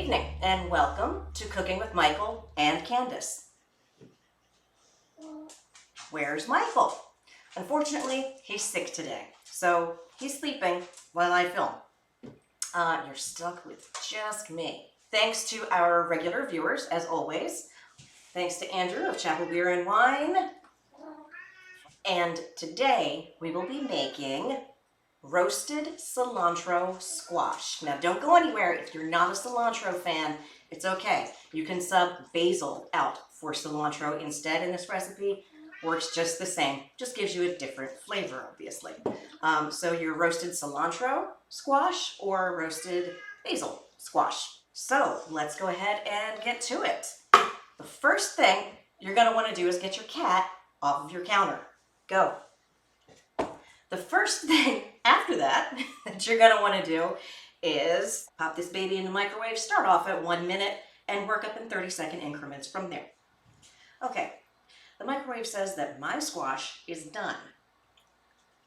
evening and welcome to Cooking with Michael and Candace. Where's Michael? Unfortunately, he's sick today, so he's sleeping while I film. You're stuck with just me. Thanks to our regular viewers, as always. Thanks to Andrew of Chapel Beer and Wine. And today we will be making roasted cilantro squash. Now don't go anywhere if you're not a cilantro fan. It's okay. You can sub basil out for cilantro instead in this recipe. Works just the same. Just gives you a different flavor, obviously. So your roasted cilantro squash or roasted basil squash. So let's go ahead and get to it. The first thing you're going to want to do is get your cat off of your counter. Go. The first thing after that you're going to want to do is pop this baby in the microwave. Start off at 1 minute and work up in 30-second increments from there. Okay, the microwave says that my squash is done.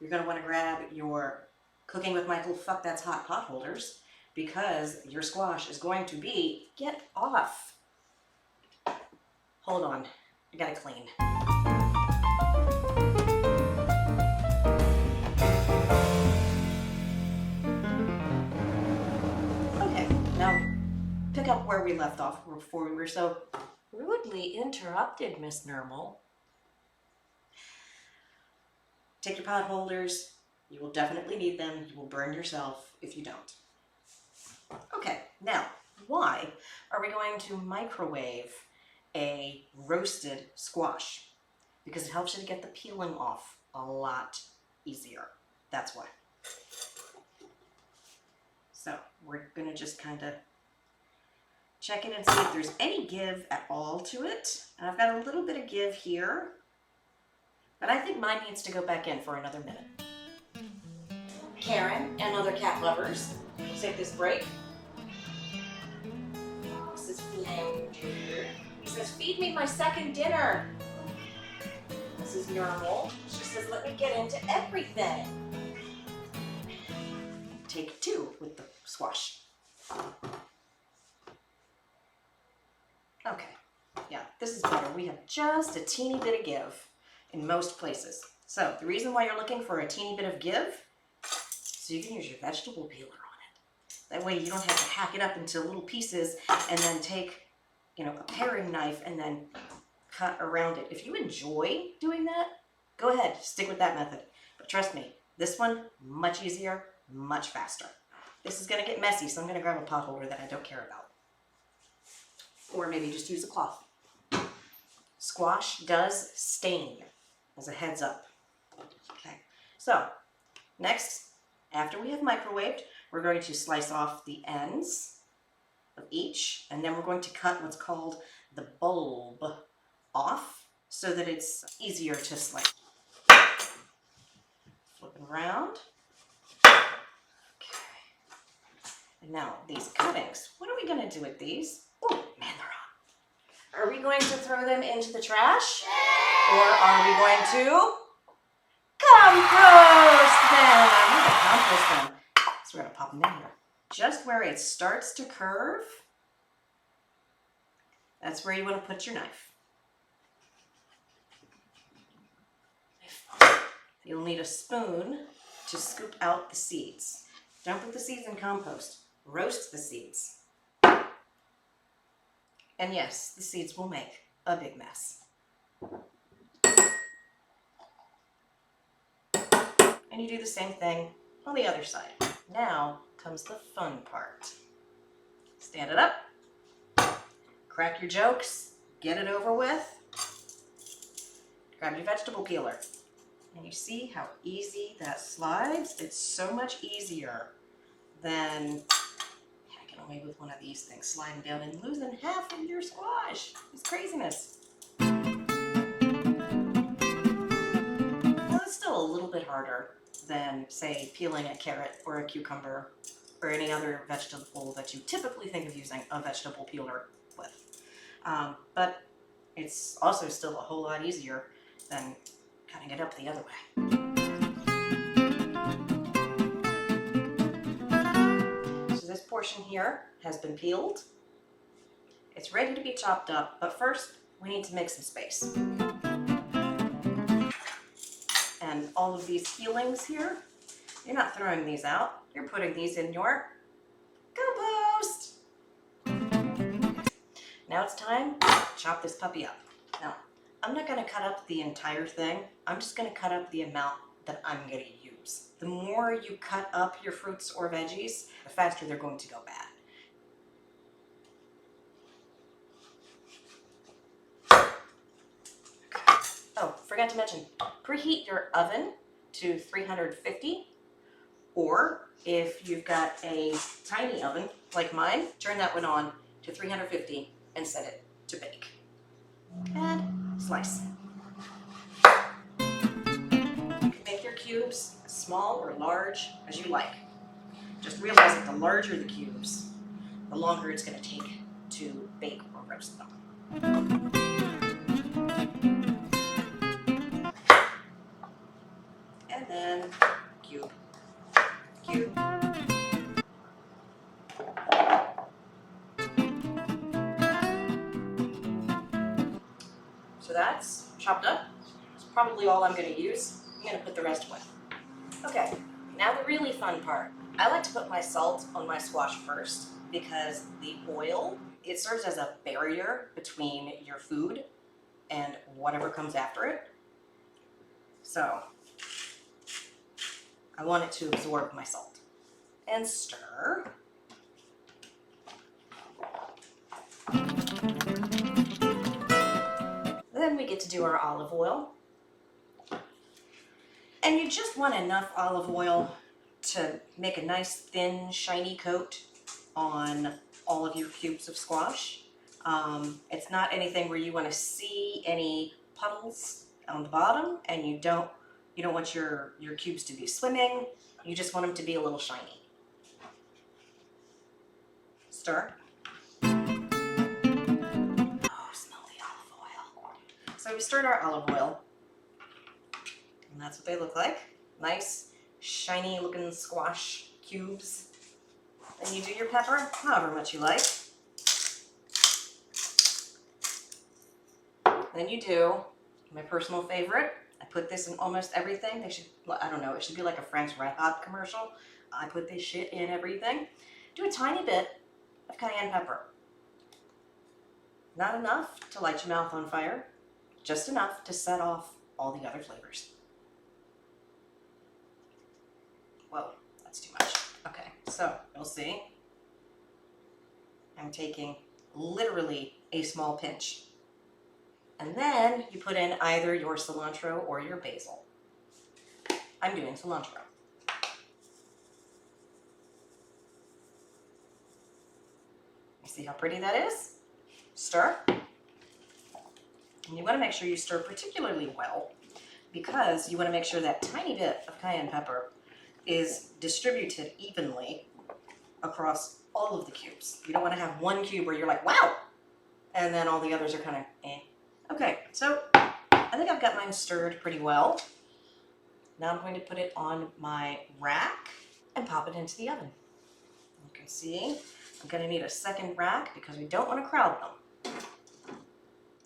You're going to want to grab your Cooking with Michael Fuck That's Hot pot holders because your squash is going to be, get off. Hold on, I got to clean. Pick up where we left off before we were so rudely interrupted, Miss Normal. Take your pot holders. You will definitely need them. You will burn yourself if you don't. Okay, now, why are we going to microwave a roasted squash? Because it helps you to get the peeling off a lot easier. That's why. So, we're going to just kind of check it and see if there's any give at all to it. And I've got a little bit of give here, but I think mine needs to go back in for another minute. Karen and other cat lovers, we'll take this break. This is Flounder. He says, feed me my second dinner. This is Normal. She says, let me get into everything. Take 2 with the squash. Okay, yeah, this is better. We have just a teeny bit of give in most places. So the reason why you're looking for a teeny bit of give, so you can use your vegetable peeler on it. That way you don't have to hack it up into little pieces and then take, a paring knife and then cut around it. If you enjoy doing that, go ahead, stick with that method. But trust me, this one, much easier, much faster. This is gonna get messy, so I'm gonna grab a pot holder that I don't care about. Or maybe just use a cloth. Squash does stain, as a heads up. Okay, so next, after we have microwaved, we're going to slice off the ends of each, and then we're going to cut what's called the bulb off so that it's easier to slice. Flipping around. Okay. And now these cuttings, what are we going to do with these? Oh, man, they're hot. Are we going to throw them into the trash? Or are we going to compost them? I'm going to compost them. So we're going to pop them in here. Just where it starts to curve, that's where you want to put your knife. You'll need a spoon to scoop out the seeds. Don't put the seeds in compost. Roast the seeds. And yes, the seeds will make a big mess. And you do the same thing on the other side. Now comes the fun part. Stand it up, crack your jokes, get it over with. Grab your vegetable peeler. And you see how easy that slides? It's so much easier than away with one of these things sliding down and losing half of your squash. It's craziness. Well, it's still a little bit harder than, say, peeling a carrot or a cucumber or any other vegetable that you typically think of using a vegetable peeler with. But it's also still a whole lot easier than cutting it up the other way. Portion here has been peeled It's ready to be chopped up, but first we need to make some space. And all of these peelings here, you're not throwing these out. You're putting these in your compost. Now it's time to chop this puppy up. Now, I'm not going to cut up the entire thing. I'm just going to cut up the amount that I'm going to use. The more you cut up your fruits or veggies, the faster they're going to go bad. Oh, forgot to mention, preheat your oven to 350, or if you've got a tiny oven like mine, turn that one on to 350 and set it to bake. And slice. You can make your cubes as small or large as you like. Just realize that the larger the cubes, the longer it's going to take to bake or roast them. And then cube, cube. So that's chopped up. It's probably all I'm going to use. I'm going to put the rest away. Okay, now the really fun part. I like to put my salt on my squash first because the oil, it serves as a barrier between your food and whatever comes after it. So I want it to absorb my salt. And stir. Then we get to do our olive oil. And you just want enough olive oil to make a nice thin shiny coat on all of your cubes of squash. It's not anything where you want to see any puddles on the bottom, and you don't want your cubes to be swimming. You just want them to be a little shiny. Stir. Oh, smell the olive oil. So we stirred our olive oil, and that's what they look like. Nice, shiny looking squash cubes. Then you do your pepper, however much you like. Then you do my personal favorite. I put this in almost everything. They should, well, I don't know, it should be like a Frank's Red Hot commercial. I put this shit in everything. Do a tiny bit of cayenne pepper. Not enough to light your mouth on fire, just enough to set off all the other flavors. Whoa, that's too much. Okay, so you'll see I'm taking literally a small pinch. And then you put in either your cilantro or your basil. I'm doing cilantro. You see how pretty that is? Stir. And you want to make sure you stir particularly well because you want to make sure that tiny bit of cayenne pepper is distributed evenly across all of the cubes. You don't want to have one cube where you're like, wow, and then all the others are kind of eh. Okay, so I think I've got mine stirred pretty well. Now I'm going to put it on my rack and pop it into the oven. You can see I'm going to need a second rack because we don't want to crowd them.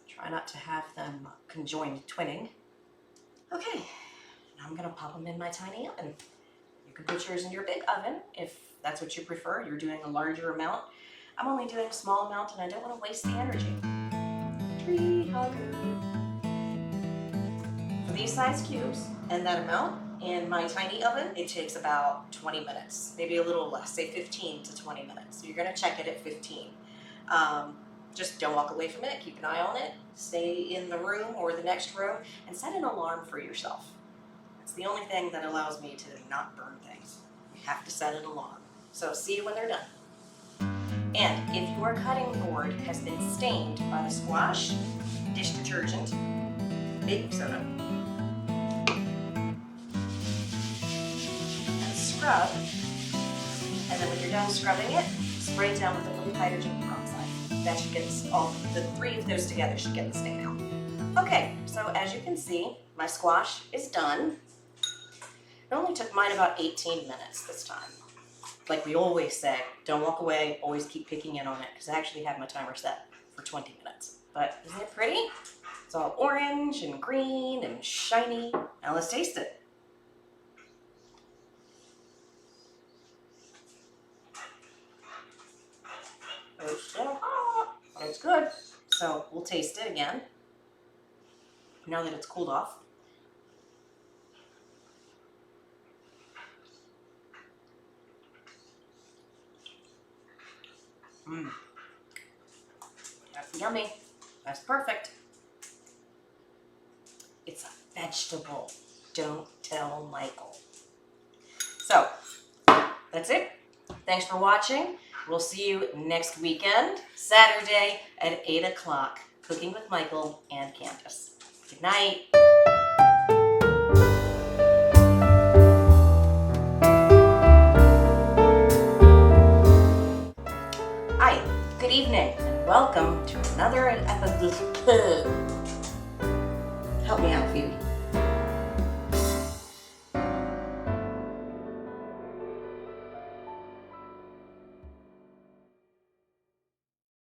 Try not to have them conjoined twinning. Okay, now I'm going to pop them in my tiny oven. You can put yours in your big oven if that's what you prefer. You're doing a larger amount. I'm only doing a small amount and I don't want to waste the energy. Tree hugger. For these size cubes and that amount in my tiny oven, it takes about 20 minutes, maybe a little less, say 15 to 20 minutes. So you're going to check it at 15. Just don't walk away from it. Keep an eye on it. Stay in the room or the next room and set an alarm for yourself. It's the only thing that allows me to not burn things. You have to set an alarm. So see you when they're done. And if your cutting board has been stained by the squash, dish detergent, baking soda, and scrub, and then when you're done scrubbing it, spray it down with a little hydrogen peroxide. That should get all the three of those together should get the stain out. Okay, so as you can see, my squash is done. It only took mine about 18 minutes this time. Like we always say, don't walk away, always keep picking in on it, because I actually have my timer set. for 20 minutes. But isn't it pretty? It's all orange and green and shiny. Now let's taste it. It's still hot, but it's good. So we'll taste it again now that it's cooled off. That's yummy. That's perfect. It's a vegetable. Don't tell Michael. So that's it. Thanks for watching. We'll see you next weekend, Saturday at 8 o'clock, Cooking with Michael and Candace. Good night. Hi, good evening, and welcome to another episode. Help me out, Phoebe.